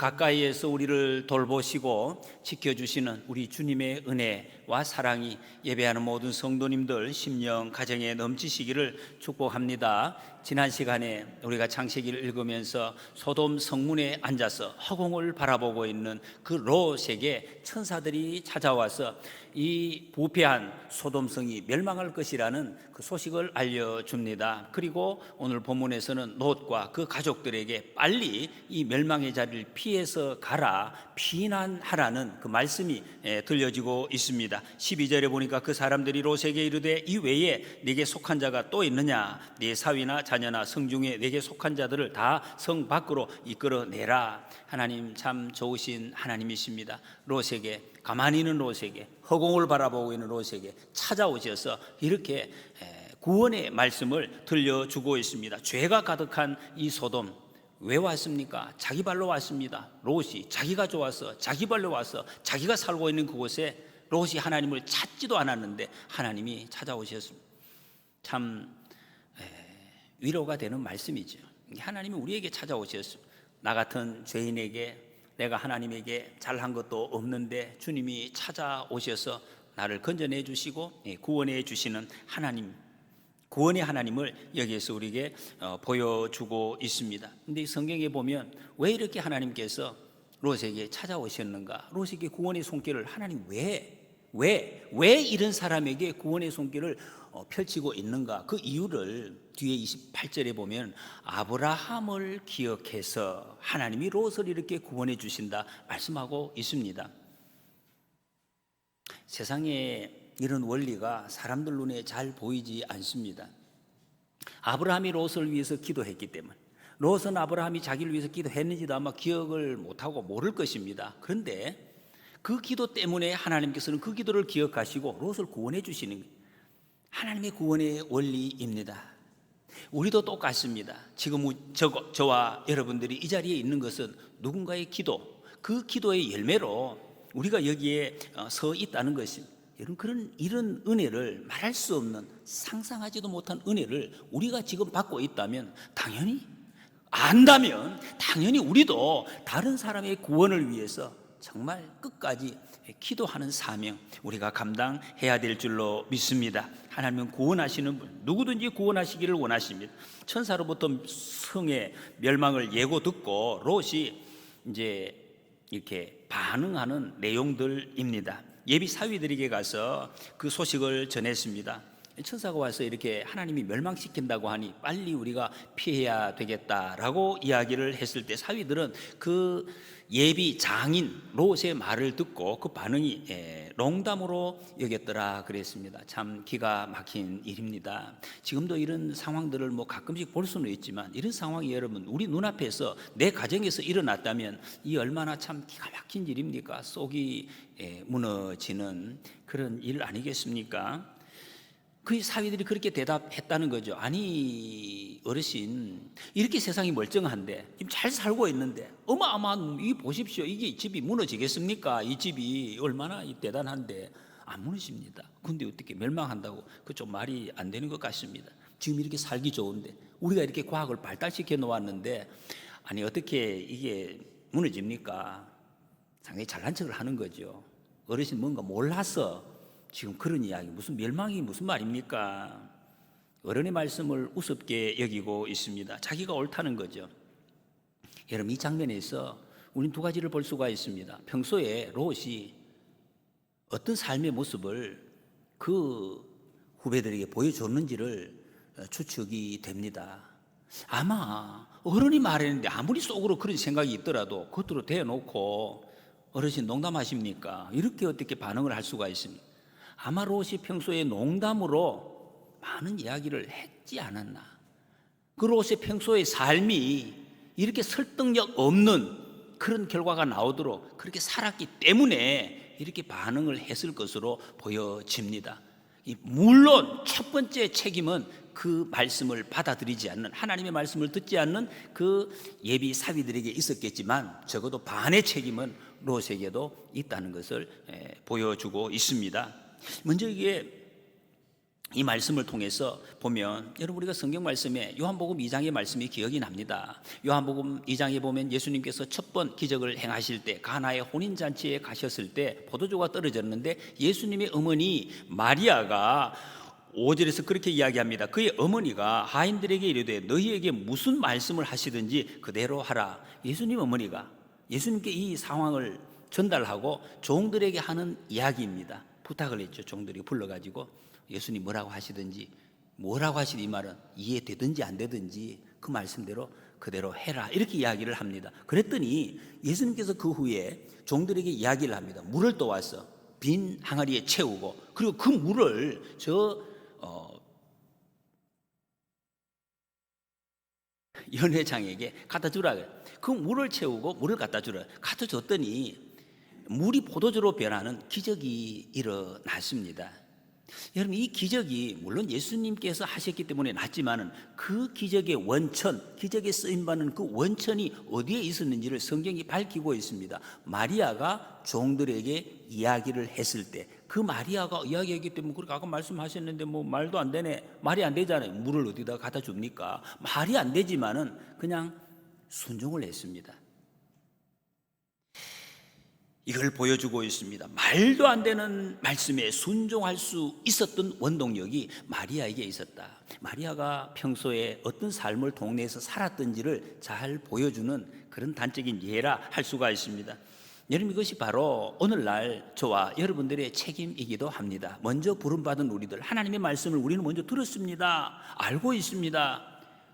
가까이에서 우리를 돌보시고 지켜주시는 우리 주님의 은혜와 사랑이 예배하는 모든 성도님들 심령 가정에 넘치시기를 축복합니다. 지난 시간에 우리가 창세기를 읽으면서 소돔 성문에 앉아서 허공을 바라보고 있는 그 롯에게 천사들이 찾아와서 이 부패한 소돔성이 멸망할 것이라는 그 소식을 알려줍니다. 그리고 오늘 본문에서는 롯과 그 가족들에게 빨리 이 멸망의 자리를 피해서 가라, 피난하라는 그 말씀이 들려지고 있습니다. 12절에 보니까 그 사람들이 롯에게 이르되 이 외에 네게 속한 자가 또 있느냐? 네 사위나 자녀나 성중에 네게 속한 자들을 다 성 밖으로 이끌어내라. 하나님 참 좋으신 하나님이십니다. 롯에게, 가만히 있는 롯에게, 허공을 바라보고 있는 롯에게 찾아오셔서 이렇게 구원의 말씀을 들려주고 있습니다. 죄가 가득한 이 소돔, 왜 왔습니까? 자기 발로 왔습니다. 롯이 자기가 좋아서 자기 발로 와서 자기가 살고 있는 그곳에 롯이 하나님을 찾지도 않았는데 하나님이 찾아오셨습니다. 참 위로가 되는 말씀이죠. 하나님이 우리에게 찾아오셨습니다. 나 같은 죄인에게, 내가 하나님에게 잘한 것도 없는데 주님이 찾아오셔서 나를 건져내 주시고 구원해 주시는 하나님, 구원의 하나님을 여기에서 우리에게 보여주고 있습니다. 그런데 이 성경에 보면 왜 이렇게 하나님께서 롯에게 찾아오셨는가? 롯에게 구원의 손길을 하나님 왜 이런 사람에게 구원의 손길을 펼치고 있는가? 그 이유를 뒤에 28절에 보면 아브라함을 기억해서 하나님이 롯을 이렇게 구원해 주신다 말씀하고 있습니다. 세상에 이런 원리가 사람들 눈에 잘 보이지 않습니다. 아브라함이 롯을 위해서 기도했기 때문에, 롯은 아브라함이 자기를 위해서 기도했는지도 아마 기억을 못하고 모를 것입니다. 그런데 그 기도 때문에 하나님께서는 그 기도를 기억하시고 롯을 구원해 주시는 거예요. 하나님의 구원의 원리입니다. 우리도 똑같습니다. 지금 저와 여러분들이 이 자리에 있는 것은 누군가의 기도, 그 기도의 열매로 우리가 여기에 서 있다는 것입니다. 이런 은혜를 말할 수 없는, 상상하지도 못한 은혜를 우리가 지금 받고 있다면, 당연히 안다면 당연히 우리도 다른 사람의 구원을 위해서 정말 끝까지 기도하는 사명 우리가 감당해야 될 줄로 믿습니다. 하나님은 구원하시는 분, 누구든지 구원하시기를 원하십니다. 천사로부터 성의 멸망을 예고 듣고 롯이 이제 이렇게 반응하는 내용들입니다. 예비 사위들에게 가서 그 소식을 전했습니다. 천사가 와서 이렇게 하나님이 멸망시킨다고 하니 빨리 우리가 피해야 되겠다라고 이야기를 했을 때 사위들은 그 예비 장인 롯의 말을 듣고 그 반응이 농담으로 여겼더라 그랬습니다. 참 기가 막힌 일입니다. 지금도 이런 상황들을 가끔씩 볼 수는 있지만, 이런 상황이 여러분 우리 눈앞에서 내 가정에서 일어났다면 이 얼마나 참 기가 막힌 일입니까? 속이 무너지는 그런 일 아니겠습니까? 그 사위들이 그렇게 대답했다는 거죠. 아니 어르신, 이렇게 세상이 멀쩡한데 지금 잘 살고 있는데 어마어마한, 이 보십시오, 이게 집이 무너지겠습니까? 이 집이 얼마나 대단한데 안 무너집니다. 근데 어떻게 멸망한다고? 그 좀 말이 안 되는 것 같습니다. 지금 이렇게 살기 좋은데, 우리가 이렇게 과학을 발달시켜 놓았는데 아니 어떻게 이게 무너집니까? 상당히 잘난 척을 하는 거죠. 어르신 뭔가 몰라서 지금 그런 이야기, 무슨 멸망이 무슨 말입니까? 어른의 말씀을 우습게 여기고 있습니다. 자기가 옳다는 거죠. 여러분, 이 장면에서 우리는 두 가지를 볼 수가 있습니다. 평소에 롯이 어떤 삶의 모습을 그 후배들에게 보여줬는지를 추측이 됩니다. 아마 어른이 말했는데 아무리 속으로 그런 생각이 있더라도 겉으로 대놓고 어르신 농담하십니까? 이렇게 어떻게 반응을 할 수가 있습니까? 아마 롯이 평소에 농담으로 많은 이야기를 했지 않았나. 그 롯의 평소의 삶이 이렇게 설득력 없는 그런 결과가 나오도록 그렇게 살았기 때문에 이렇게 반응을 했을 것으로 보여집니다. 물론 첫 번째 책임은 그 말씀을 받아들이지 않는, 하나님의 말씀을 듣지 않는 그 예비 사위들에게 있었겠지만, 적어도 반의 책임은 롯에게도 있다는 것을 보여주고 있습니다. 먼저 이게 이 말씀을 통해서 보면 여러분 우리가 성경 말씀에 요한복음 2장의 말씀이 기억이 납니다. 요한복음 2장에 보면 예수님께서 첫 번 기적을 행하실 때 가나의 혼인잔치에 가셨을 때 포도주가 떨어졌는데 예수님의 어머니 마리아가 5절에서 그렇게 이야기합니다. 그의 어머니가 하인들에게 이르되 너희에게 무슨 말씀을 하시든지 그대로 하라. 예수님 어머니가 예수님께 이 상황을 전달하고 종들에게 하는 이야기입니다. 부탁을 했죠. 종들이 불러가지고 예수님 뭐라고 하시든지 이 말은 이해되든지 안 되든지 그 말씀대로 그대로 해라 이렇게 이야기를 합니다. 그랬더니 예수님께서 그 후에 종들에게 이야기를 합니다. 물을 떠와서 빈 항아리에 채우고 그리고 그 물을 연회장에게 갖다 주라 그래요. 그 물을 채우고 물을 갖다 주라 갖다 줬더니 물이 포도주로 변하는 기적이 일어났습니다. 여러분 이 기적이 물론 예수님께서 하셨기 때문에 났지만은 그 기적의 원천, 기적에 쓰임받는 그 원천이 어디에 있었는지를 성경이 밝히고 있습니다. 마리아가 종들에게 이야기를 했을 때 그 마리아가 이야기했기 때문에 그렇게 아까 말씀하셨는데 뭐 말도 안 되네, 말이 안 되잖아요. 물을 어디다 갖다 줍니까? 말이 안 되지만은 그냥 순종을 했습니다. 이걸 보여주고 있습니다. 말도 안 되는 말씀에 순종할 수 있었던 원동력이 마리아에게 있었다. 마리아가 평소에 어떤 삶을 동네에서 살았던지를 잘 보여주는 그런 단적인 예라 할 수가 있습니다. 여러분 이것이 바로 오늘날 저와 여러분들의 책임이기도 합니다. 먼저 부름받은 우리들 하나님의 말씀을 우리는 먼저 들었습니다. 알고 있습니다.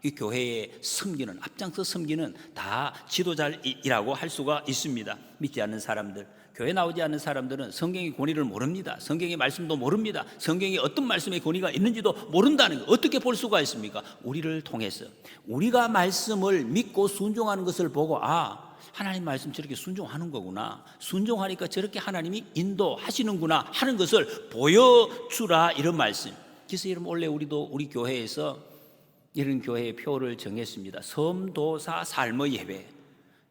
이 교회에 섬기는 앞장서 섬기는 다 지도자이라고 할 수가 있습니다. 믿지 않는 사람들, 교회 나오지 않는 사람들은 성경의 권위를 모릅니다. 성경의 말씀도 모릅니다. 성경에 어떤 말씀의 권위가 있는지도 모른다는 거 어떻게 볼 수가 있습니까? 우리를 통해서 우리가 말씀을 믿고 순종하는 것을 보고 하나님 말씀 저렇게 순종하는 거구나, 순종하니까 저렇게 하나님이 인도하시는구나 하는 것을 보여주라 이런 말씀. 그래서 여러분 원래 우리 교회에서 이런 교회의 표를 정했습니다. 섬도사 삶의 예배,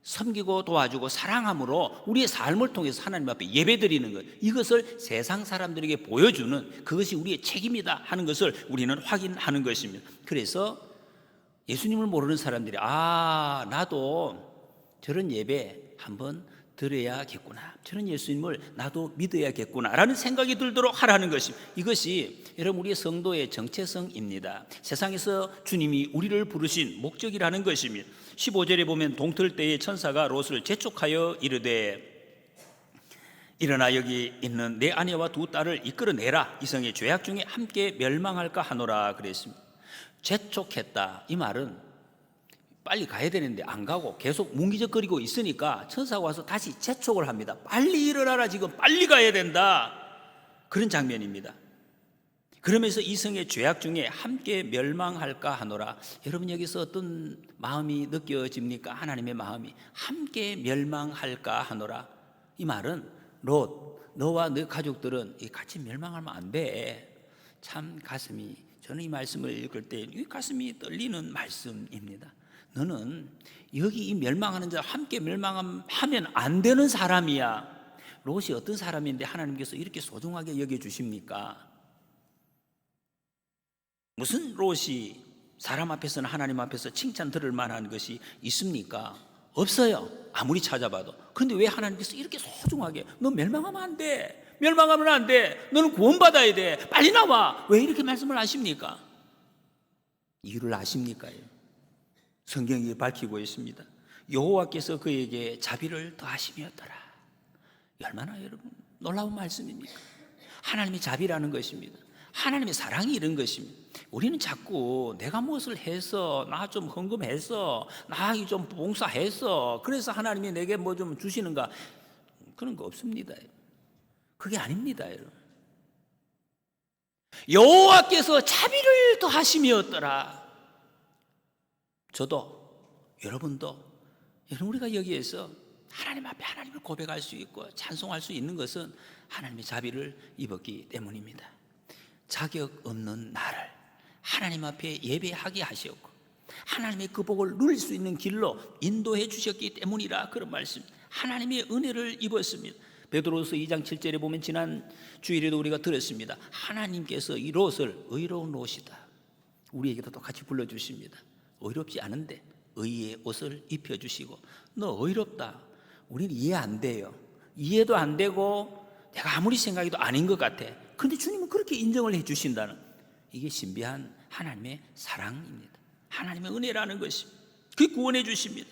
섬기고 도와주고 사랑함으로 우리의 삶을 통해서 하나님 앞에 예배드리는 것, 이것을 세상 사람들에게 보여주는 그것이 우리의 책임이다 하는 것을 우리는 확인하는 것입니다. 그래서 예수님을 모르는 사람들이 나도 저런 예배 한번 드려야겠구나, 저런 예수님을 나도 믿어야겠구나 라는 생각이 들도록 하라는 것입니다. 이것이 여러분 우리의 성도의 정체성입니다. 세상에서 주님이 우리를 부르신 목적이라는 것입니다. 15절에 보면 동틀 때에 천사가 롯을 재촉하여 이르되 일어나 여기 있는 내 아내와 두 딸을 이끌어내라, 이성의 죄악 중에 함께 멸망할까 하노라 그랬습니다. 재촉했다 이 말은 빨리 가야 되는데 안 가고 계속 뭉기적거리고 있으니까 천사가 와서 다시 재촉을 합니다. 빨리 일어나라, 지금 빨리 가야 된다, 그런 장면입니다. 그러면서 이성의 죄악 중에 함께 멸망할까 하노라. 여러분 여기서 어떤 마음이 느껴집니까? 하나님의 마음이 함께 멸망할까 하노라. 이 말은 롯, 너와 너 가족들은 같이 멸망하면 안 돼. 참 가슴이, 저는 이 말씀을 읽을 때 이 가슴이 떨리는 말씀입니다. 너는 여기 이 멸망하는 자 함께 멸망하면 안 되는 사람이야. 롯이 어떤 사람인데 하나님께서 이렇게 소중하게 여겨주십니까? 무슨 롯이 사람 앞에서는 하나님 앞에서 칭찬 들을 만한 것이 있습니까? 없어요. 아무리 찾아봐도. 그런데 왜 하나님께서 이렇게 소중하게, 너 멸망하면 안 돼, 멸망하면 안 돼, 너는 구원받아야 돼, 빨리 나와, 왜 이렇게 말씀을 하십니까? 이유를 아십니까? 성경이 밝히고 있습니다. 여호와께서 그에게 자비를 더하심이었더라. 얼마나 여러분 놀라운 말씀입니까? 하나님의 자비라는 것입니다. 하나님의 사랑이 이런 것입니다. 우리는 자꾸 내가 무엇을 해서, 나 좀 헌금해서, 나 좀 봉사해서 그래서 하나님이 내게 뭐 좀 주시는가, 그런 거 없습니다. 그게 아닙니다. 여러분, 여호와께서 자비를 더하심이었더라. 저도 여러분도, 여러분 우리가 여기에서 하나님 앞에 하나님을 고백할 수 있고 찬송할 수 있는 것은 하나님의 자비를 입었기 때문입니다. 자격 없는 나를 하나님 앞에 예배하게 하셨고 하나님의 그 복을 누릴 수 있는 길로 인도해 주셨기 때문이라, 그런 말씀. 하나님의 은혜를 입었습니다. 베드로서 2장 7절에 보면 지난 주일에도 우리가 들었습니다. 하나님께서 이 롯을 의로운 롯이다, 우리에게도 똑같이 불러주십니다. 의롭지 않은데 의의 옷을 입혀주시고, 너 의롭다, 우리는 이해 안 돼요. 이해도 안 되고 내가 아무리 생각해도 아닌 것 같아. 그런데 주님은 그렇게 인정을 해 주신다는, 이게 신비한 하나님의 사랑입니다. 하나님의 은혜라는 것이 그 구원해 주십니다.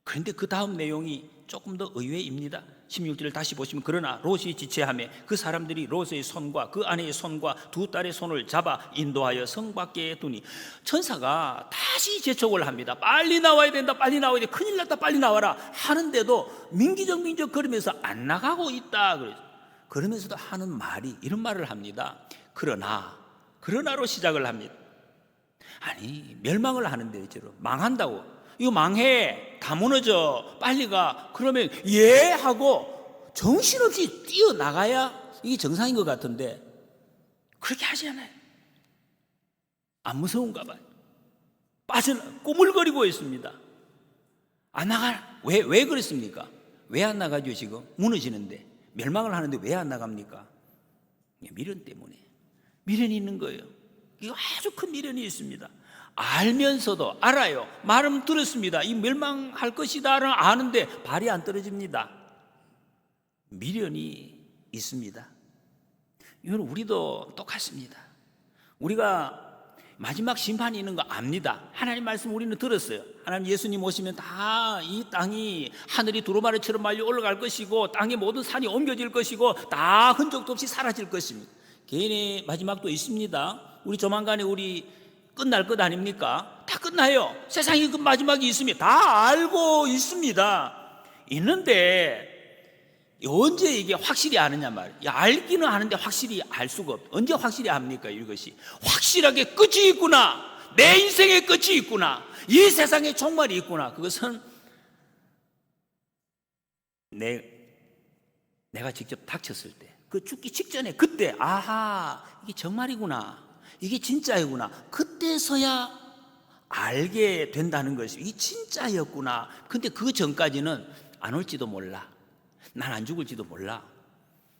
그런데 그 다음 내용이 조금 더 의외입니다. 16절을 다시 보시면, 그러나 롯이 지체하며 그 사람들이 롯의 손과 그 아내의 손과 두 딸의 손을 잡아 인도하여 성 밖에 두니, 천사가 다시 재촉을 합니다. 빨리 나와야 된다, 빨리 나와야 돼, 큰일 났다, 빨리 나와라 하는데도 민기적 거리면서 안 나가고 있다. 그러면서도 하는 말이 이런 말을 합니다. 그러나로 시작을 합니다. 아니, 멸망을 하는데 망한다고, 이거 망해, 다 무너져, 빨리 가. 그러면 예 하고 정신없이 뛰어나가야 이게 정상인 것 같은데 그렇게 하지 않아요. 안 무서운가 봐요. 꾸물거리고 있습니다. 안 나가. 왜 그랬습니까? 왜 안 나가죠? 지금 무너지는데, 멸망을 하는데 왜 안 나갑니까? 미련 때문에. 미련이 있는 거예요. 이거 아주 큰 미련이 있습니다. 알면서도, 알아요, 말은 들었습니다, 이 멸망할 것이다를 아는데 발이 안 떨어집니다. 미련이 있습니다. 이건 우리도 똑같습니다. 우리가 마지막 심판이 있는 거 압니다. 하나님 말씀 우리는 들었어요. 하나님 예수님 오시면 다 이 땅이 하늘이 두루마리처럼 말려 올라갈 것이고 땅의 모든 산이 옮겨질 것이고 다 흔적도 없이 사라질 것입니다. 개인의 마지막도 있습니다. 우리 조만간에 우리 끝날 것 아닙니까? 다 끝나요. 세상에 그 마지막이 있으면 다 알고 있습니다. 있는데 언제 이게 확실히 아느냐 말이에요. 알기는 아는데 확실히 알 수가 없어요. 언제 확실히 압니까? 이것이 확실하게 끝이 있구나, 내 인생의 끝이 있구나, 이 세상에 종말이 있구나. 그것은 내가 직접 닥쳤을 때, 그 죽기 직전에 그때, 아하, 이게 정말이구나, 이게 진짜이구나, 그때서야 알게 된다는 것이, 이게 진짜였구나. 근데 그 전까지는 안 올지도 몰라, 난 안 죽을지도 몰라,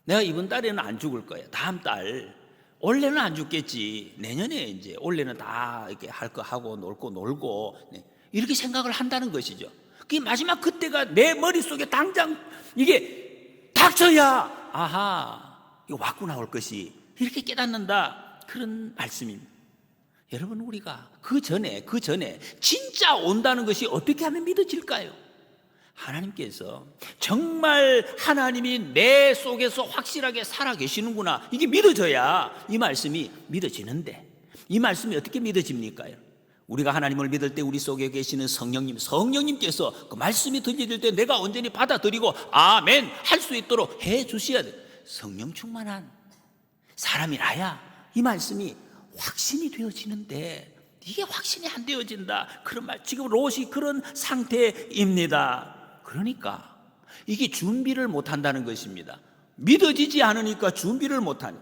내가 이번 달에는 안 죽을 거야, 다음 달, 올해는 안 죽겠지, 내년에 이제 올해는 다 이렇게 할 거 하고 놀고 이렇게 생각을 한다는 것이죠. 그게 마지막 그때가 내 머릿속에 당장 이게 닥쳐야, 아하, 이거 왔구나, 올 것이, 이렇게 깨닫는다, 그런 말씀입니다. 여러분, 우리가 그 전에 진짜 온다는 것이 어떻게 하면 믿어질까요? 하나님께서 정말 하나님이 내 속에서 확실하게 살아계시는구나, 이게 믿어져야 이 말씀이 믿어지는데, 이 말씀이 어떻게 믿어집니까? 우리가 하나님을 믿을 때 우리 속에 계시는 성령님께서 그 말씀이 들려질 때 내가 온전히 받아들이고 아멘 할 수 있도록 해 주셔야 돼요. 성령 충만한 사람이라야 이 말씀이 확신이 되어지는데, 이게 확신이 안 되어진다, 그런 말, 지금 롯이 그런 상태입니다. 그러니까 이게 준비를 못한다는 것입니다. 믿어지지 않으니까 준비를 못하니,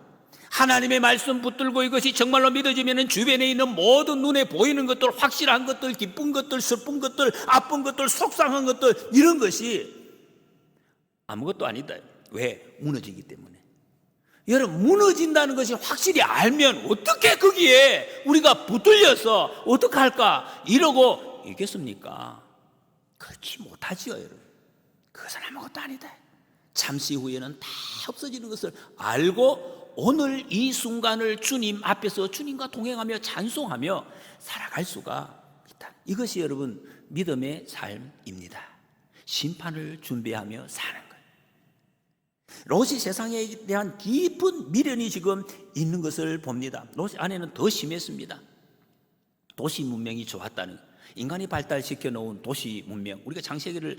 하나님의 말씀 붙들고 이것이 정말로 믿어지면 주변에 있는 모든 눈에 보이는 것들, 확실한 것들, 기쁜 것들, 슬픈 것들, 아픈 것들, 속상한 것들, 이런 것이 아무것도 아니다. 왜? 무너지기 때문에. 여러분, 무너진다는 것이 확실히 알면 어떻게 거기에 우리가 붙들려서 어떻게 할까 이러고 있겠습니까? 그렇지 못하지요. 여러분, 그것은 아무것도 아니다. 잠시 후에는 다 없어지는 것을 알고 오늘 이 순간을 주님 앞에서 주님과 동행하며 찬송하며 살아갈 수가 있다. 이것이 여러분 믿음의 삶입니다. 심판을 준비하며 사는 거예요. 롯이 세상에 대한 깊은 미련이 지금 있는 것을 봅니다. 롯 안에는 더 심했습니다. 도시 문명이 좋았다는 거예요. 인간이 발달시켜 놓은 도시 문명, 우리가 창세기를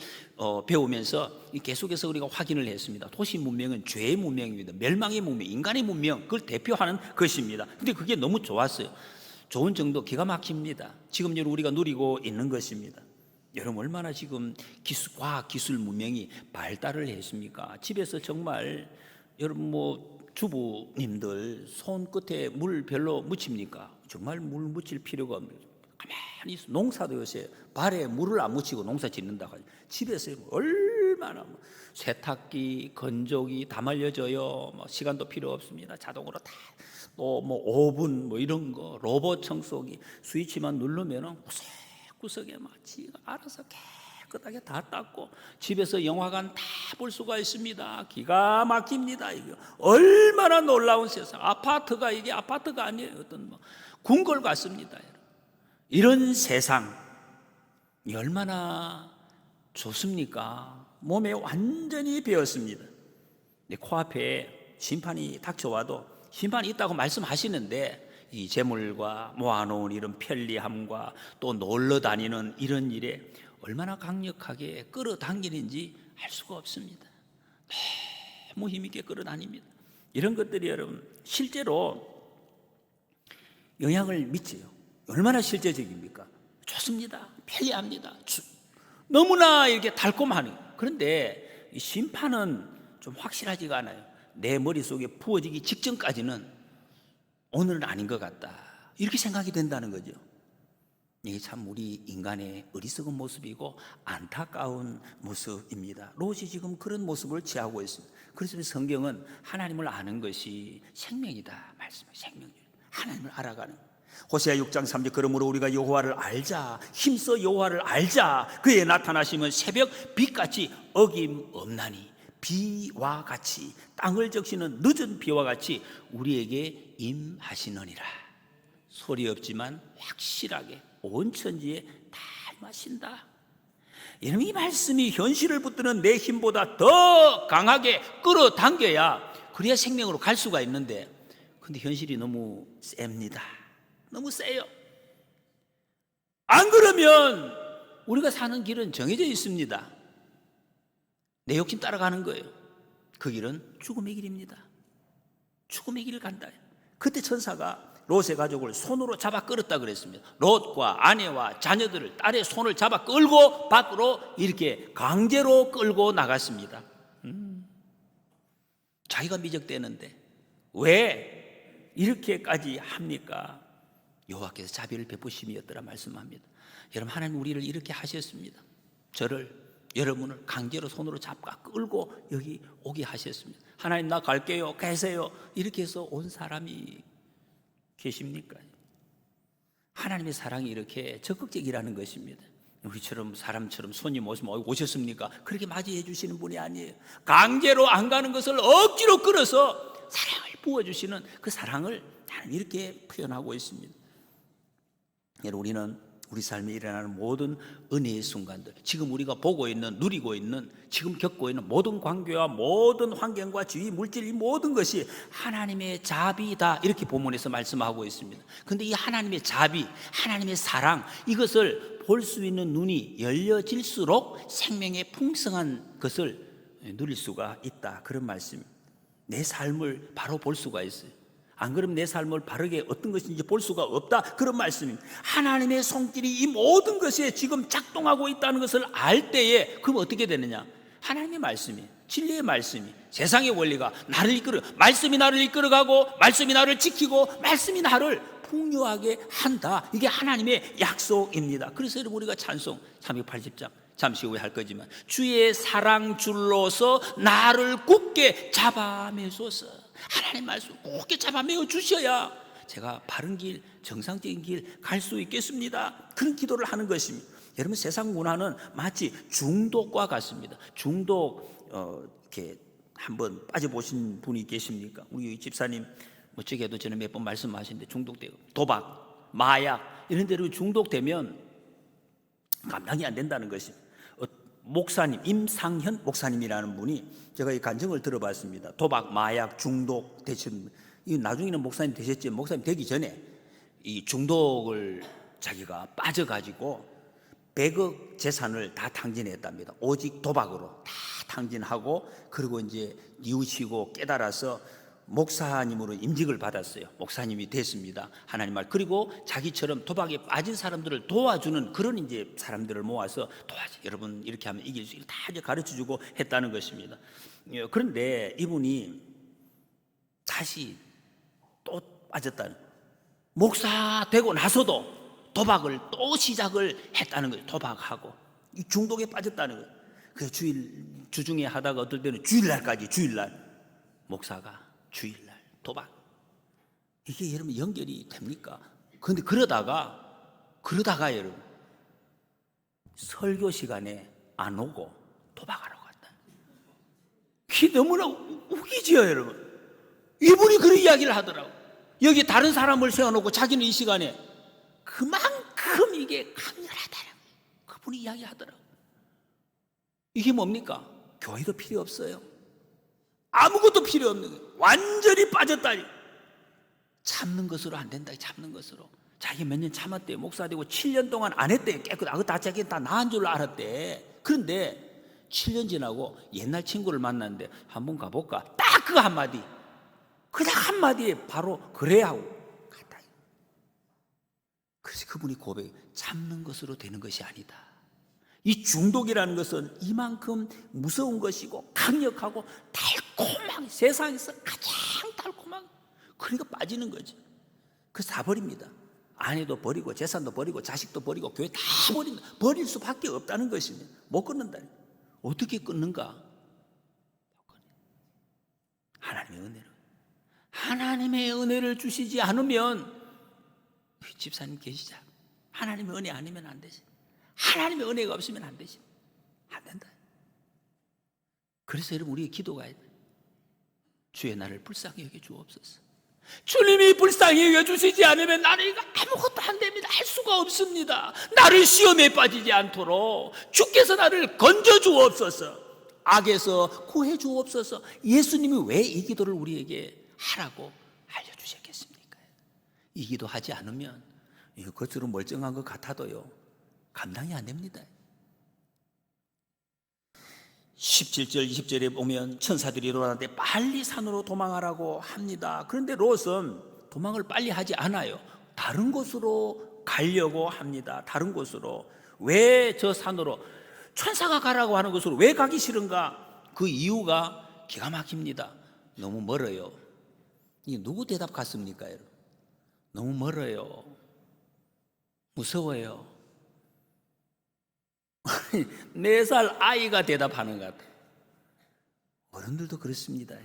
배우면서 계속해서 우리가 확인을 했습니다. 도시 문명은 죄의 문명입니다. 멸망의 문명, 인간의 문명, 그걸 대표하는 것입니다. 근데 그게 너무 좋았어요. 좋은 정도 기가 막힙니다. 지금 우리가 누리고 있는 것입니다. 여러분, 얼마나 지금 과학 기술 문명이 발달을 했습니까? 집에서 정말 여러분 주부님들 손끝에 물 별로 묻힙니까? 정말 물 묻힐 필요가 없습니다. 가만히 있어. 농사도 요새 발에 물을 안 묻히고 농사 짓는다고 하죠. 집에서 얼마나 얼마나 세탁기, 건조기 다 말려져요. 시간도 필요 없습니다. 자동으로 다. 또 오븐 이런 거, 로봇 청소기 스위치만 누르면은 구석구석에 지가 알아서 깨끗하게 다 닦고 집에서 영화관 다 볼 수가 있습니다. 기가 막힙니다. 이거 얼마나 놀라운 세상. 아파트가 이게 아파트가 아니에요. 어떤 궁궐 같습니다. 이런 세상 얼마나 좋습니까? 몸에 완전히 배었습니다. 코앞에 심판이 닥쳐와도 심판이 있다고 말씀하시는데 이 재물과 모아놓은 이런 편리함과 또 놀러 다니는 이런 일에 얼마나 강력하게 끌어당기는지 알 수가 없습니다. 너무 힘있게 끌어다닙니다. 이런 것들이 여러분 실제로 영향을 미쳐요. 얼마나 실제적입니까? 좋습니다. 편리합니다. 너무나 이렇게 달콤하네요. 그런데 이 심판은 좀 확실하지가 않아요. 내 머릿속에 부어지기 직전까지는 오늘은 아닌 것 같다, 이렇게 생각이 된다는 거죠. 이게 참 우리 인간의 어리석은 모습이고 안타까운 모습입니다. 롯이 지금 그런 모습을 취하고 있습니다. 그래서 성경은 하나님을 아는 것이 생명이다 말씀해요. 생명이에요. 하나님을 알아가는. 호세아 6장 3절 그러므로 우리가 여호와를 알자, 힘써 여호와를 알자. 그의 나타나심은 새벽 빛같이 어김없나니 비와 같이 땅을 적시는 늦은 비와 같이 우리에게 임하시느니라. 소리 없지만 확실하게 온 천지에 다 임하신다. 여러분, 이 말씀이 현실을 붙드는 내 힘보다 더 강하게 끌어당겨야 그래야 생명으로 갈 수가 있는데, 근데 현실이 너무 셉니다. 너무 세요. 안 그러면 우리가 사는 길은 정해져 있습니다. 내 욕심 따라가는 거예요. 그 길은 죽음의 길입니다. 죽음의 길을 간다. 그때 천사가 롯의 가족을 손으로 잡아 끌었다 그랬습니다. 롯과 아내와 자녀들을, 딸의 손을 잡아 끌고 밖으로 이렇게 강제로 끌고 나갔습니다. 자기가 미적대는데 왜 이렇게까지 합니까? 여호와께서 자비를 베푸심이었더라 말씀합니다. 여러분, 하나님 우리를 이렇게 하셨습니다. 저를, 여러분을 강제로 손으로 잡아 끌고 여기 오게 하셨습니다. 하나님 나 갈게요, 계세요, 이렇게 해서 온 사람이 계십니까? 하나님의 사랑이 이렇게 적극적이라는 것입니다. 우리처럼 사람처럼 손님 오시면 오셨습니까? 그렇게 맞이해 주시는 분이 아니에요. 강제로 안 가는 것을 억지로 끌어서 사랑을 부어주시는 그 사랑을 하나님 이렇게 표현하고 있습니다. 여러분, 우리는 우리 삶에 일어나는 모든 은혜의 순간들, 지금 우리가 보고 있는, 누리고 있는, 지금 겪고 있는 모든 관계와 모든 환경과 주위 물질, 이 모든 것이 하나님의 자비다, 이렇게 본문에서 말씀하고 있습니다. 그런데 이 하나님의 자비, 하나님의 사랑, 이것을 볼 수 있는 눈이 열려질수록 생명의 풍성한 것을 누릴 수가 있다, 그런 말씀입니다. 내 삶을 바로 볼 수가 있어요. 안 그러면 내 삶을 바르게 어떤 것인지 볼 수가 없다, 그런 말씀입니다. 하나님의 손길이 이 모든 것에 지금 작동하고 있다는 것을 알 때에 그럼 어떻게 되느냐? 하나님의 말씀이, 진리의 말씀이, 세상의 원리가 나를 이끌어, 말씀이 나를 이끌어가고 말씀이 나를 지키고 말씀이 나를 풍요하게 한다. 이게 하나님의 약속입니다. 그래서 여러분, 우리가 찬송 380장 잠시 후에 할 거지만, 주의 사랑 줄로서 나를 굳게 잡아매소서. 하나님 말씀 굳게 잡아매어 주셔야 제가 바른 길, 정상적인 길 갈 수 있겠습니다. 그런 기도를 하는 것입니다. 여러분, 세상 문화는 마치 중독과 같습니다. 중독, 이렇게 한번 빠져보신 분이 계십니까? 우리 집사님 저에게도 전에 몇 번 말씀하시는데, 중독되고 도박, 마약 이런 데로 중독되면 감당이 안 된다는 것입니다. 목사님, 임상현 목사님이라는 분이, 제가 이 간증을 들어봤습니다. 도박, 마약, 중독 되신, 나중에는 목사님 되셨지만 목사님 되기 전에 이 중독을 자기가 빠져가지고 100억 재산을 다 탕진했답니다. 오직 도박으로 다 탕진하고, 그리고 이제 뉘우치고 깨달아서 목사님으로 임직을 받았어요. 목사님이 됐습니다. 하나님 말. 그리고 자기처럼 도박에 빠진 사람들을 도와주는 그런 이제 사람들을 모아서 여러분 이렇게 하면 이길 수 있다, 다 가르쳐주고 했다는 것입니다. 그런데 이분이 다시 또 빠졌다는, 목사 되고 나서도 도박을 또 시작을 했다는 거예요. 도박하고 이 중독에 빠졌다는 거예요. 그 주중에 하다가 어떨 때는 주일날까지, 목사가 주일날 도박. 이게 여러분 연결이 됩니까? 그런데 그러다가 여러분 설교 시간에 안 오고 도박하러 갔다. 그게 너무나 웃기지요, 여러분. 이분이 그런 이야기를 하더라고. 여기 다른 사람을 세워놓고 자기는 이 시간에 그만큼 이게 강렬하다라고 그분이 이야기하더라고. 이게 뭡니까? 교회도 필요 없어요. 아무것도 필요 없는 거예요. 완전히 빠졌다니. 참는 것으로 안 된다. 참는 것으로. 자기 몇 년 참았대요. 목사 되고 7년 동안 안 했대요. 깨끗하고 다 자기 다 나은 줄 알았대. 그런데 7년 지나고 옛날 친구를 만났는데 한번 가볼까? 딱 그 한마디. 그냥 한마디에 바로 그래 하고 갔다. 그래서 그분이 고백해. 참는 것으로 되는 것이 아니다. 이 중독이라는 것은 이만큼 무서운 것이고 강력하고 달콤한, 세상에서 가장 달콤한, 그러니까 빠지는 거지. 그래서 다 버립니다. 아내도 버리고 재산도 버리고 자식도 버리고 교회 다 버린다. 버릴 수밖에 없다는 것입니다. 못 끊는다. 어떻게 끊는가? 하나님의 은혜를 주시지 않으면, 집사님 계시자, 하나님의 은혜 아니면 안 되지. 하나님의 은혜가 없으면 안 되지. 안 된다. 그래서 여러분, 우리의 기도가 주의 나를 불쌍히 여겨 주옵소서. 주님이 불쌍히 여겨 주시지 않으면 나는 이거 아무것도 안 됩니다. 할 수가 없습니다. 나를 시험에 빠지지 않도록 주께서 나를 건져 주옵소서. 악에서 구해 주옵소서. 예수님이 왜 이 기도를 우리에게 하라고 알려주셨겠습니까? 이 기도 하지 않으면 이거 겉으로 멀쩡한 것 같아도요, 감당이 안 됩니다. 17절 20절에 보면 천사들이 롯한테 빨리 산으로 도망하라고 합니다. 그런데 롯은 도망을 빨리 하지 않아요. 다른 곳으로 가려고 합니다. 다른 곳으로. 왜 저 산으로, 천사가 가라고 하는 곳으로 왜 가기 싫은가? 그 이유가 기가 막힙니다. 너무 멀어요. 이게 누구 대답 같습니까, 여러분? 너무 멀어요. 무서워요. 4살 아이가 대답하는 것 같아요. 어른들도 그렇습니다.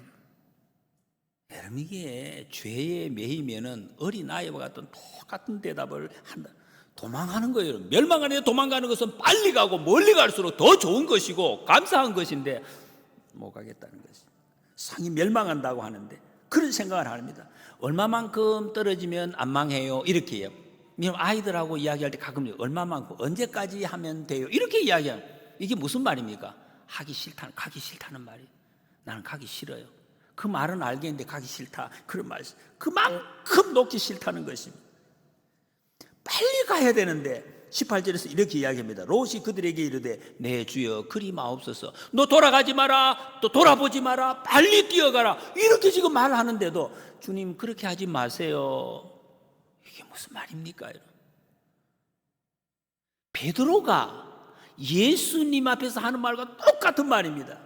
여러분, 이게 죄에 매이면은 어린아이와 같은 똑같은 대답을 한다. 도망하는 거예요. 멸망하는 데 도망가는 것은 빨리 가고 멀리 갈수록 더 좋은 것이고 감사한 것인데 못 가겠다는 것이. 상이 멸망한다고 하는데 그런 생각을 합니다. 얼마만큼 떨어지면 안 망해요? 이렇게 해요. 아이들하고 이야기할 때 가끔 얼마만큼, 언제까지 하면 돼요? 이렇게 이야기해요. 이게 무슨 말입니까? 가기 싫다는 말이에요. 나는 가기 싫어요. 그 말은 알겠는데 가기 싫다, 그런 말. 그만큼 놓기 싫다는 것입니다. 빨리 가야 되는데 18절에서 이렇게 이야기합니다. 롯이 그들에게 이르되 내 주여 그리 마옵소서. 너 돌아가지 마라, 또 돌아보지 마라, 빨리 뛰어가라, 이렇게 지금 말하는데도 주님 그렇게 하지 마세요. 이게 무슨 말입니까? 베드로가 예수님 앞에서 하는 말과 똑같은 말입니다.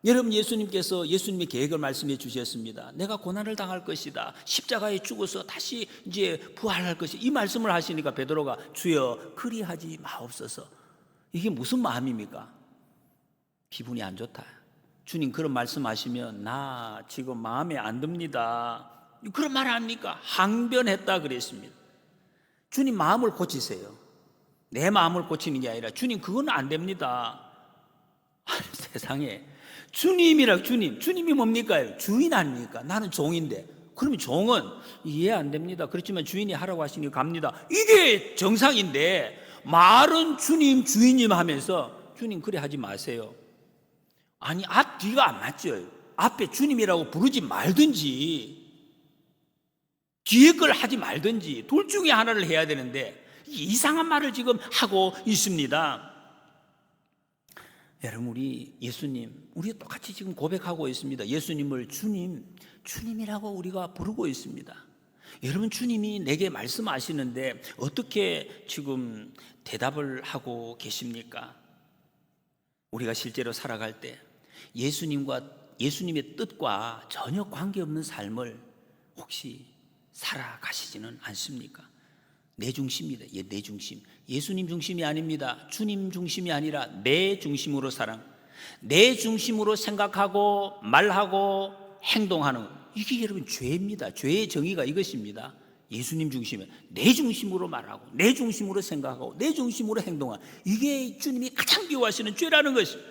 여러분, 예수님의 계획을 말씀해 주셨습니다. 내가 고난을 당할 것이다. 십자가에 죽어서 다시 이제 부활할 것이다. 이 말씀을 하시니까 베드로가 주여 그리하지 마옵소서. 이게 무슨 마음입니까? 기분이 안 좋다. 주님 그런 말씀하시면 나 지금 마음에 안 듭니다. 그런 말 합니까? 항변했다 그랬습니다. 주님 마음을 고치세요. 내 마음을 고치는 게 아니라 주님 그건 안 됩니다. 아니, 세상에 주님이 뭡니까? 주인 아닙니까? 나는 종인데. 그러면 종은 이해 안 됩니다. 그렇지만 주인이 하라고 하시니 갑니다. 이게 정상인데 말은 주님 주인님 하면서 주님 그래 하지 마세요. 아니, 앞뒤가 안 맞죠. 앞에 주님이라고 부르지 말든지 뒤에 걸 하지 말든지 둘 중에 하나를 해야 되는데 이상한 말을 지금 하고 있습니다. 여러분, 우리 똑같이 지금 고백하고 있습니다. 예수님을 주님이라고 우리가 부르고 있습니다. 여러분, 주님이 내게 말씀하시는데 어떻게 지금 대답을 하고 계십니까? 우리가 실제로 살아갈 때 예수님의 뜻과 전혀 관계없는 삶을 혹시 살아가시지는 않습니까? 내 중심입니다. 내 중심. 예수님 중심이 아닙니다. 주님 중심이 아니라 내 중심으로 내 중심으로 생각하고 말하고 행동하는 것. 이게 여러분 죄입니다. 죄의 정의가 이것입니다. 예수님 중심에 내 중심으로 말하고 내 중심으로 생각하고 내 중심으로 행동하는, 이게 주님이 가장 미워하시는 죄라는 것입니다.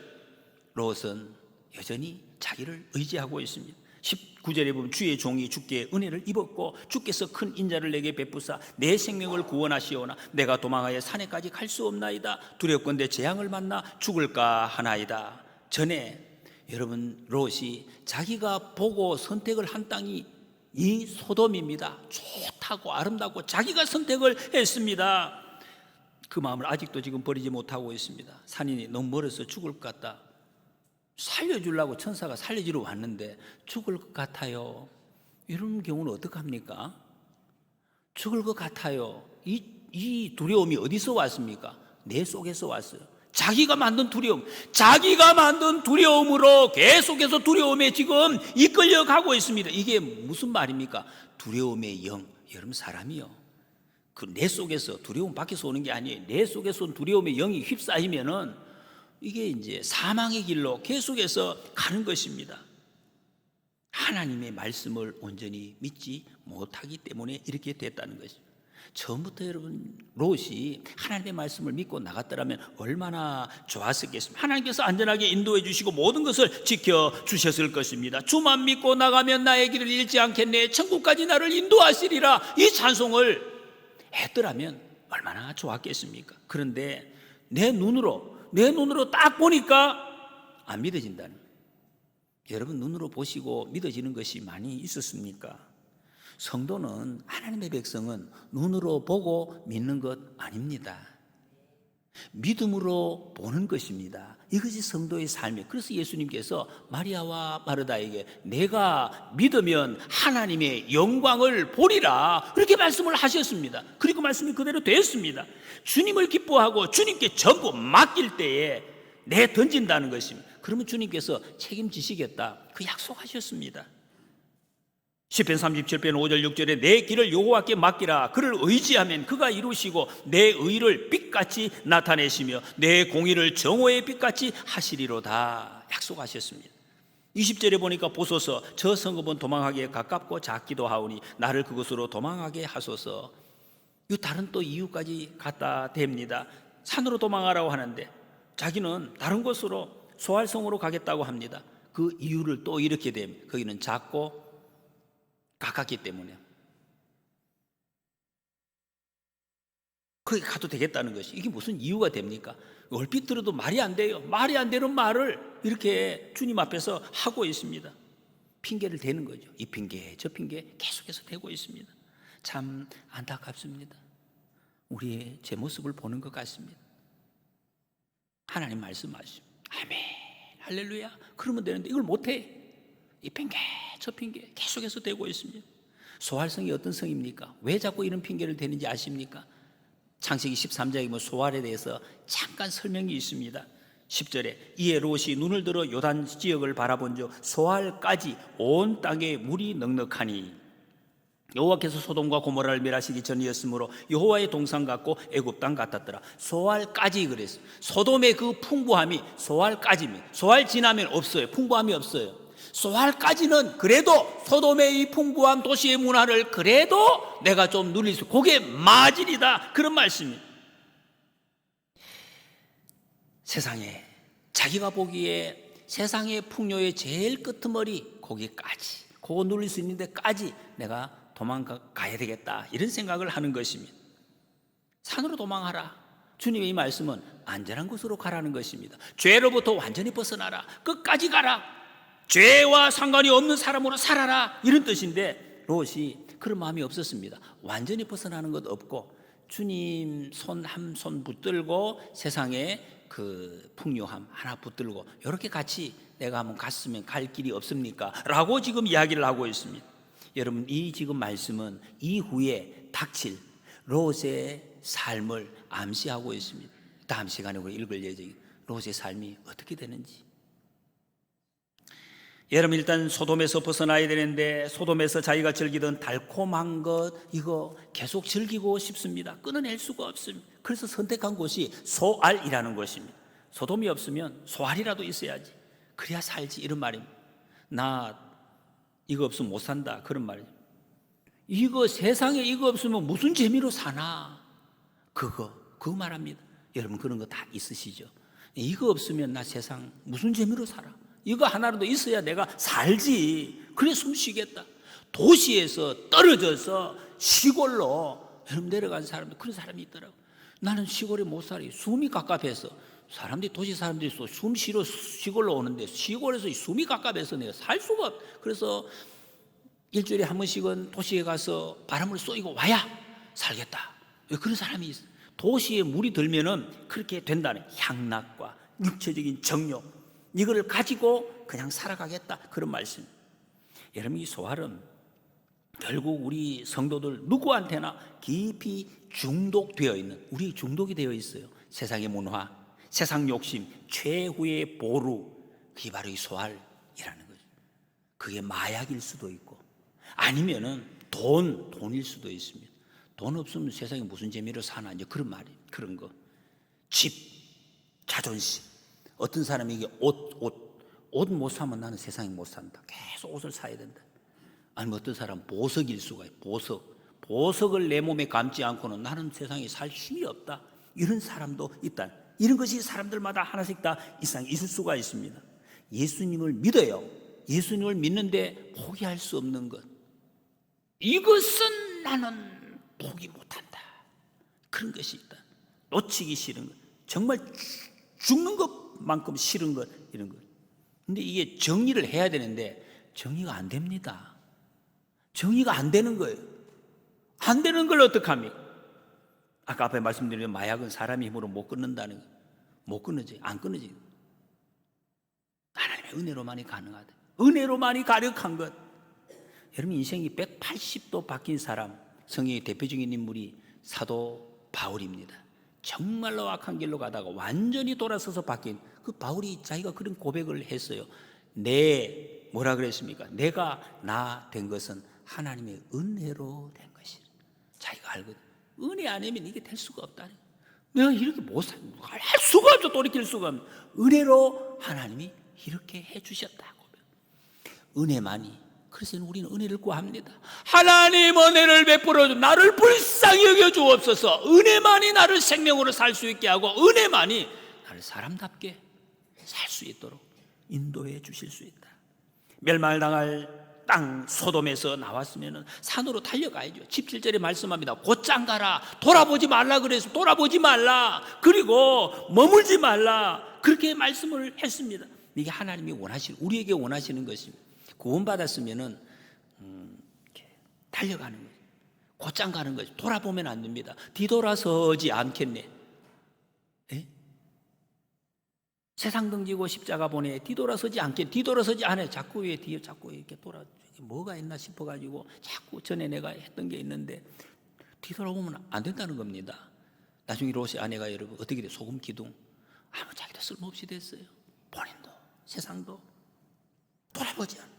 롯은 여전히 자기를 의지하고 있습니다. 19절에 보면 주의 종이 주께 은혜를 입었고 주께서 큰 인자를 내게 베푸사 내 생명을 구원하시오나 내가 도망하여 산에까지 갈 수 없나이다. 두렵건대 재앙을 만나 죽을까 하나이다. 전에 여러분 롯이 자기가 보고 선택을 한 땅이 이 소돔입니다. 좋다고 아름답고 자기가 선택을 했습니다. 그 마음을 아직도 지금 버리지 못하고 있습니다. 산이 너무 멀어서 죽을 것 같다. 살려주려고 천사가 살려주러 왔는데 죽을 것 같아요. 이런 경우는 어떡합니까? 죽을 것 같아요. 이 두려움이 어디서 왔습니까? 내 속에서 왔어요. 자기가 만든 두려움으로 계속해서 두려움에 지금 이끌려 가고 있습니다. 이게 무슨 말입니까? 두려움의 영. 여러분 사람이요, 그 내 속에서, 두려움 밖에서 오는 게 아니에요. 내 속에서 온 두려움의 영이 휩싸이면은 이게 이제 사망의 길로 계속해서 가는 것입니다. 하나님의 말씀을 온전히 믿지 못하기 때문에 이렇게 됐다는 것입니다. 처음부터 여러분 롯이 하나님의 말씀을 믿고 나갔더라면 얼마나 좋았었겠습니까? 하나님께서 안전하게 인도해 주시고 모든 것을 지켜주셨을 것입니다. 주만 믿고 나가면 나의 길을 잃지 않겠네, 천국까지 나를 인도하시리라, 이 찬송을 했더라면 얼마나 좋았겠습니까? 그런데 내 눈으로 딱 보니까 안 믿어진다는 거예요. 여러분 눈으로 보시고 믿어지는 것이 많이 있었습니까? 성도는, 하나님의 백성은 눈으로 보고 믿는 것 아닙니다. 믿음으로 보는 것입니다. 이것이 성도의 삶이에요. 그래서 예수님께서 마리아와 마르다에게 내가 믿으면 하나님의 영광을 보리라, 그렇게 말씀을 하셨습니다. 그리고 말씀이 그대로 됐습니다. 주님을 기뻐하고 주님께 전부 맡길 때에 내 던진다는 것입니다. 그러면 주님께서 책임지시겠다, 그 약속하셨습니다. 시편 37편 5절 6절에 내 길을 여호와께 맡기라, 그를 의지하면 그가 이루시고 내 의를 빛같이 나타내시며 내 공의를 정오의 빛같이 하시리로다, 약속하셨습니다. 20절에 보니까 보소서 저 성읍은 도망하기에 가깝고 작기도 하오니 나를 그곳으로 도망하게 하소서. 이 다른 또 이유까지 갖다 댑니다. 산으로 도망하라고 하는데 자기는 다른 곳으로 소알성으로 가겠다고 합니다. 그 이유를 또 이렇게 됩니다. 거기는 작고 가깝기 때문에 거기 가도 되겠다는 것이, 이게 무슨 이유가 됩니까? 얼핏 들어도 말이 안 돼요. 말이 안 되는 말을 이렇게 주님 앞에서 하고 있습니다. 핑계를 대는 거죠. 이 핑계 저 핑계 계속해서 대고 있습니다. 참 안타깝습니다. 우리의 제 모습을 보는 것 같습니다. 하나님 말씀하시죠. 아멘 할렐루야 그러면 되는데 이걸 못해. 이 핑계 저 핑계 계속해서 대고 있습니다. 소알성이 어떤 성입니까? 왜 자꾸 이런 핑계를 대는지 아십니까? 창세기 13장에 보면 소알에 대해서 잠깐 설명이 있습니다. 10절에 이에 롯이 눈을 들어 요단 지역을 바라본즉 소알까지 온 땅에 물이 넉넉하니 여호와께서 소돔과 고모라를 멸하시기 전이었으므로 여호와의 동산 같고 애굽 땅 같았더라. 소알까지 그랬어요. 소돔의 그 풍부함이 소알까지입니다. 소알 지나면 없어요. 풍부함이 없어요. 소알까지는 그래도 소돔의 이 풍부한 도시의 문화를 그래도 내가 좀 누릴 수, 그게 마질이다, 그런 말씀입니다. 세상에 자기가 보기에 세상의 풍요의 제일 끄트머리 거기까지, 그거 누릴 수 있는 데까지 내가 도망가야 되겠다, 이런 생각을 하는 것입니다. 산으로 도망하라. 주님의 이 말씀은 안전한 곳으로 가라는 것입니다. 죄로부터 완전히 벗어나라, 끝까지 가라, 죄와 상관이 없는 사람으로 살아라, 이런 뜻인데 롯이 그런 마음이 없었습니다. 완전히 벗어나는 것 없고 주님 손 한 손 붙들고 세상의 그 풍요함 하나 붙들고 이렇게 같이 내가 한번 갔으면 갈 길이 없습니까? 라고 지금 이야기를 하고 있습니다. 여러분 이 지금 말씀은 이후에 닥칠 롯의 삶을 암시하고 있습니다. 다음 시간에 우리 읽을 예정입니다. 롯의 삶이 어떻게 되는지. 여러분, 일단 소돔에서 벗어나야 되는데 소돔에서 자기가 즐기던 달콤한 것 이거 계속 즐기고 싶습니다. 끊어낼 수가 없습니다. 그래서 선택한 곳이 소알이라는 곳입니다. 소돔이 없으면 소알이라도 있어야지, 그래야 살지, 이런 말입니다. 나 이거 없으면 못 산다, 그런 말이죠. 이거 세상에 이거 없으면 무슨 재미로 사나, 그거 말합니다. 여러분, 그런 거 다 있으시죠? 이거 없으면 나 세상 무슨 재미로 살아, 이거 하나라도 있어야 내가 살지, 그래 숨 쉬겠다. 도시에서 떨어져서 시골로 여러분 내려간 사람들, 그런 사람이 있더라고. 나는 시골에 못 살아, 숨이 갑갑해서. 사람들이, 도시 사람들이 숨 쉬러 시골로 오는데 시골에서 숨이 갑갑해서 내가 살 수가 없어. 그래서 일주일에 한 번씩은 도시에 가서 바람을 쏘이고 와야 살겠다, 그런 사람이 있어. 도시에 물이 들면은 그렇게 된다는 향락과 육체적인 정욕, 이거를 가지고 그냥 살아가겠다, 그런 말씀. 여러분, 이 소알은 결국 우리 성도들 누구한테나 깊이 중독되어 있는, 우리 중독이 되어 있어요. 세상의 문화, 세상 욕심, 최후의 보루, 그게 바로 이 소알이라는 거죠. 그게 마약일 수도 있고 아니면은 돈일 수도 있습니다. 돈 없으면 세상에 무슨 재미로 사나, 이제 그런 말이에요. 그런 거. 집, 자존심. 어떤 사람이 이게 옷 못 사면 나는 세상에 못 산다, 계속 옷을 사야 된다. 아니면 어떤 사람 보석일 수가 있어요. 보석을 내 몸에 감지 않고는 나는 세상에 살 힘이 없다, 이런 사람도 있다. 이런 것이 사람들마다 하나씩 다 이상 있을 수가 있습니다. 예수님을 믿어요. 예수님을 믿는데 포기할 수 없는 것, 이것은 나는 포기 못한다, 그런 것이 있다. 놓치기 싫은 것, 정말 죽는 것만큼 싫은 것, 이런 것. 근데 이게 정리를 해야 되는데 정리가 안 됩니다. 정리가 안 되는 거예요. 안 되는 걸 어떡합니까? 아까 앞에 말씀드린 마약은 사람의 힘으로 못 끊는다는 거. 못 끊어지, 안 끊어지. 하나님의 은혜로만이 가능하다. 은혜로만이 가력한 것. 여러분, 인생이 180도 바뀐 사람, 성경의 대표적인 인물이 사도 바울입니다. 정말로 악한 길로 가다가 완전히 돌아서서 바뀐 그 바울이 자기가 그런 고백을 했어요. 뭐라 그랬습니까? 내가 나 된 것은 하나님의 은혜로 된 것이라. 자기가 알거든. 은혜 아니면 이게 될 수가 없다. 내가 이렇게 할 수가 없어, 돌이킬 수가 없어. 은혜로 하나님이 이렇게 해주셨다고. 은혜만이. 그래서 우리는 은혜를 구합니다. 하나님 은혜를 베풀어 나를 불쌍히 여겨 주옵소서. 은혜만이 나를 생명으로 살 수 있게 하고 은혜만이 나를 사람답게 살 수 있도록 인도해 주실 수 있다. 멸망당할 땅 소돔에서 나왔으면 산으로 달려가야죠. 17절에 말씀합니다. 곧장 가라. 돌아보지 말라 그래서 돌아보지 말라. 그리고 머물지 말라. 그렇게 말씀을 했습니다. 이게 하나님이 우리에게 원하시는 것입니다. 구원받았으면은 달려가는 거예요. 곧장 가는 거죠. 돌아보면 안 됩니다. 뒤돌아서지 않겠네. 에? 세상 등지고 십자가 보내 뒤돌아서지 않겠네. 뒤돌아서지 않아요. 자꾸 왜 뒤에 자꾸 이렇게 뭐가 있나 싶어가지고 자꾸 전에 내가 했던 게 있는데 뒤돌아보면 안 된다는 겁니다. 나중에 롯의 아내가 여러분 어떻게 돼? 소금 기둥. 아무 자기도 쓸모없이 됐어요. 본인도 세상도 돌아보지 않아.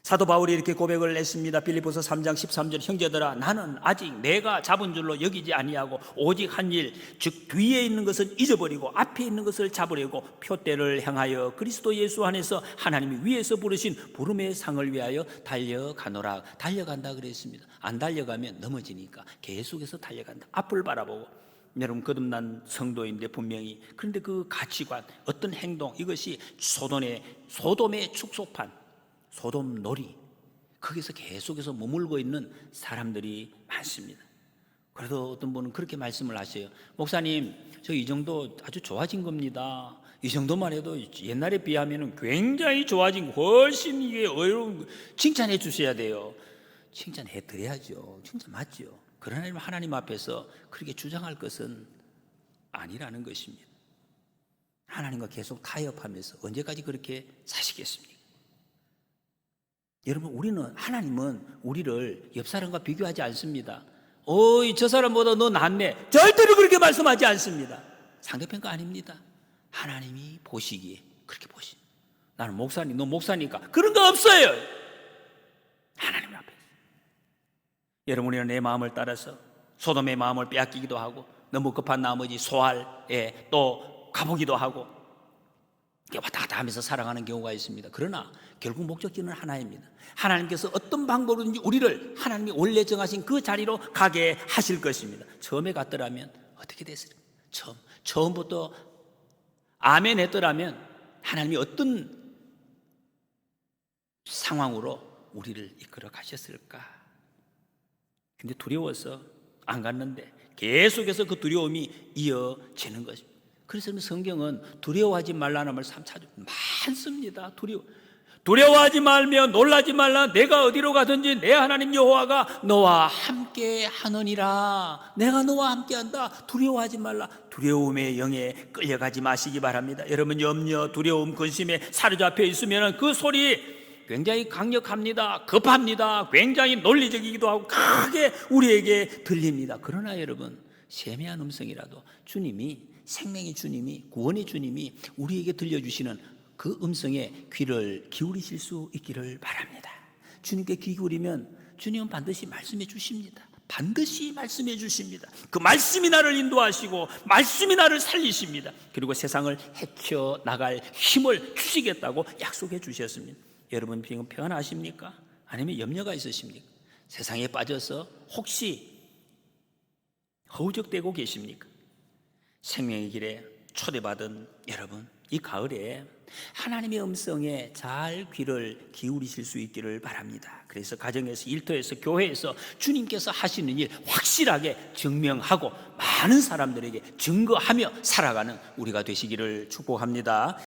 사도 바울이 이렇게 고백을 했습니다. 빌립보서 3장 13절, 형제들아 나는 아직 내가 잡은 줄로 여기지 아니하고 오직 한 일, 즉 뒤에 있는 것은 잊어버리고 앞에 있는 것을 잡으려고 표대를 향하여 그리스도 예수 안에서 하나님이 위에서 부르신 부름의 상을 위하여 달려가노라. 달려간다 그랬습니다. 안 달려가면 넘어지니까 계속해서 달려간다. 앞을 바라보고. 여러분, 거듭난 성도인데 분명히, 그런데 그 가치관, 어떤 행동, 이것이 소돔의 축소판, 소돔 놀이, 거기서 계속해서 머물고 있는 사람들이 많습니다. 그래도 어떤 분은 그렇게 말씀을 하셔요. 목사님, 저 이 정도 아주 좋아진 겁니다. 이 정도만 해도 옛날에 비하면 굉장히 좋아진, 훨씬 이게 어려운, 칭찬해 주셔야 돼요. 칭찬해 드려야죠. 칭찬 맞죠. 그러나 하나님 앞에서 그렇게 주장할 것은 아니라는 것입니다. 하나님과 계속 타협하면서 언제까지 그렇게 사시겠습니까? 여러분, 하나님은 우리를 옆 사람과 비교하지 않습니다. 어이, 저 사람보다 너 낫네. 절대로 그렇게 말씀하지 않습니다. 상대평가 아닙니다. 하나님이 보시기에 그렇게 보십니다. 나는 목사니, 너 목사니까. 그런 거 없어요. 하나님 앞에. 여러분이 내 마음을 따라서 소돔의 마음을 빼앗기기도 하고 너무 급한 나머지 소알에 또 가보기도 하고 왔다 갔다 하면서 살아가는 경우가 있습니다. 그러나 결국 목적지는 하나입니다. 하나님께서 어떤 방법으로든지 우리를 하나님이 원래 정하신 그 자리로 가게 하실 것입니다. 처음에 갔더라면 어떻게 됐을까? 처음부터 아멘 했더라면 하나님이 어떤 상황으로 우리를 이끌어 가셨을까? 근데 두려워서 안 갔는데 계속해서 그 두려움이 이어지는 것입니다. 그래서 성경은 두려워하지 말라는 말 참 많습니다. 두려워하지 말며 놀라지 말라. 내가 어디로 가든지 내 하나님 여호와가 너와 함께 하느니라. 내가 너와 함께 한다. 두려워하지 말라. 두려움의 영에 끌려가지 마시기 바랍니다. 여러분 염려, 두려움, 근심에 사로잡혀 있으면 그 소리 굉장히 강력합니다. 급합니다. 굉장히 논리적이기도 하고 크게 우리에게 들립니다. 그러나 여러분 세미한 음성이라도 주님이, 생명의 주님이, 구원의 주님이 우리에게 들려주시는 그 음성에 귀를 기울이실 수 있기를 바랍니다. 주님께 귀 기울이면 주님은 반드시 말씀해 주십니다. 반드시 말씀해 주십니다. 그 말씀이 나를 인도하시고 말씀이 나를 살리십니다. 그리고 세상을 헤쳐나갈 힘을 주시겠다고 약속해 주셨습니다. 여러분 지금 평안하십니까? 아니면 염려가 있으십니까? 세상에 빠져서 혹시 허우적대고 계십니까? 생명의 길에 초대받은 여러분, 이 가을에 하나님의 음성에 잘 귀를 기울이실 수 있기를 바랍니다. 그래서 가정에서, 일터에서, 교회에서 주님께서 하시는 일 확실하게 증명하고 많은 사람들에게 증거하며 살아가는 우리가 되시기를 축복합니다.